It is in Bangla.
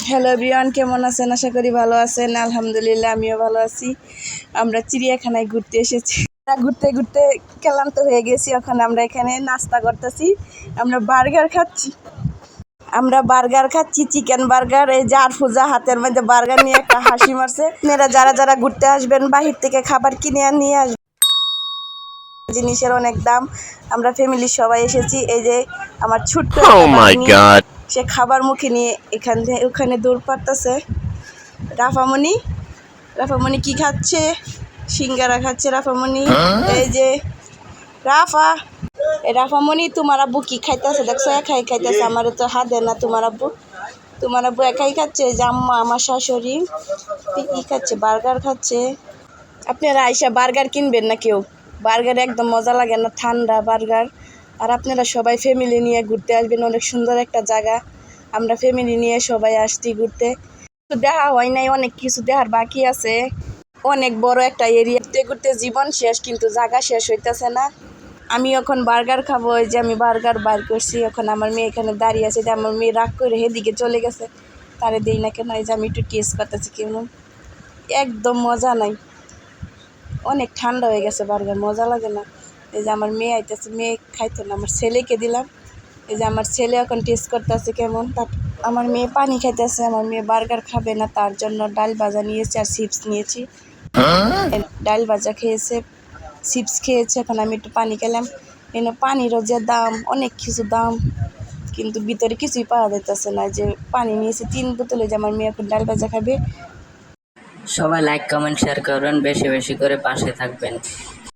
হ্যালো এভরিওয়ান, কেমন আছেন? আশা করি ভালো আছেন। আলহামদুলিল্লাহ, আমিও ভালো আছি। আমরা চিড়িয়াখানায় ঘুরতে এসেছি। ঘুরতে ঘুরতে ক্লান্ত হয়ে গেছি। এখন আমরা এখানে নাস্তা করতেছি। আমরা বার্গার খাচ্ছি, চিকেন বার্গার। এই জার ফুজা হাতের মধ্যে বার্গার নিয়ে একটা হাসি মারছে। আপনারা যারা যারা ঘুরতে আসবেন, বাহির থেকে খাবার কিনে নিয়ে আসবেন। জিনিসের অনেক দাম। আমরা ফ্যামিলির সবাই এসেছি। এই যে আমার ছোট্ট সে খাবার মুখে নিয়ে এখান থেকে ওখানে দৌড় পারতেছে। রাফামণি কি খাচ্ছে? সিঙ্গারা খাচ্ছে রাফামণি। এই যে রাফামণি, তোমার আব্বু কি খাইতেছে? দেখছো, একাই খাইতেছে। আমার তো হাত দেয় না। তোমার আব্বু একাই খাচ্ছে। যে আম্মা, আমার শাশুড়ি কি খাচ্ছে? বার্গার খাচ্ছে। আপনারা আইসা বার্গার কিনবেন না কেউ? বার্গার একদম মজা লাগে না, ঠান্ডা বার্গার। আর আপনারা সবাই ফ্যামিলি নিয়ে ঘুরতে আসবেন। অনেক সুন্দর একটা জায়গা। আমরা ফ্যামিলি নিয়ে সবাই আসছি ঘুরতে। দেখা হয় নাই, অনেক কিছু দেখার বাকি আছে। অনেক বড় একটা এরিয়া। ঘুরতে ঘুরতে জীবন শেষ, কিন্তু জায়গা শেষ হইতেছে না। আমি এখন বার্গার খাবো। এই যে আমি বার্গার বার করছি। এখন আমার মেয়ে এখানে দাঁড়িয়ে আছে। যে আমার মেয়ে রাগ করে হেদিকে চলে গেছে, তারে দেই না কেন। এই যে আমি একটু টেস্ট করতেছি কেমন। একদম মজা নাই, অনেক ঠান্ডা হয়ে গেছে বার্গার, মজা লাগে না। এই যে আমার মেয়ে আইতেছে, মেয়ে খাইতো না, আমার ছেলেকে দিলাম। এই যে আমার ছেলে এখন টেস্ট করতেছে কেমন। আমার মেয়ে পানি খাইতেছে। আমার মেয়ে বার্গার খাবে না, তার জন্য ডাল ভাজা নিয়েছি আর চিপস নিয়েছি। ডাল ভাজা খেয়েছে, চিপস খেয়েছে। এখন আমি একটু পানি খেলাম। পানিরও যে দাম, অনেক কিছু দাম, কিন্তু ভিতরে কিছুই পাওয়া যাইতেছে না। যে পানি নিয়েছি 3 বোতলে। যে আমার মেয়ে এখন ডাল ভাজা খাবে। সবাই লাইক, কমেন্ট, শেয়ার করবেন, বেশি বেশি করে পাশে থাকবেন।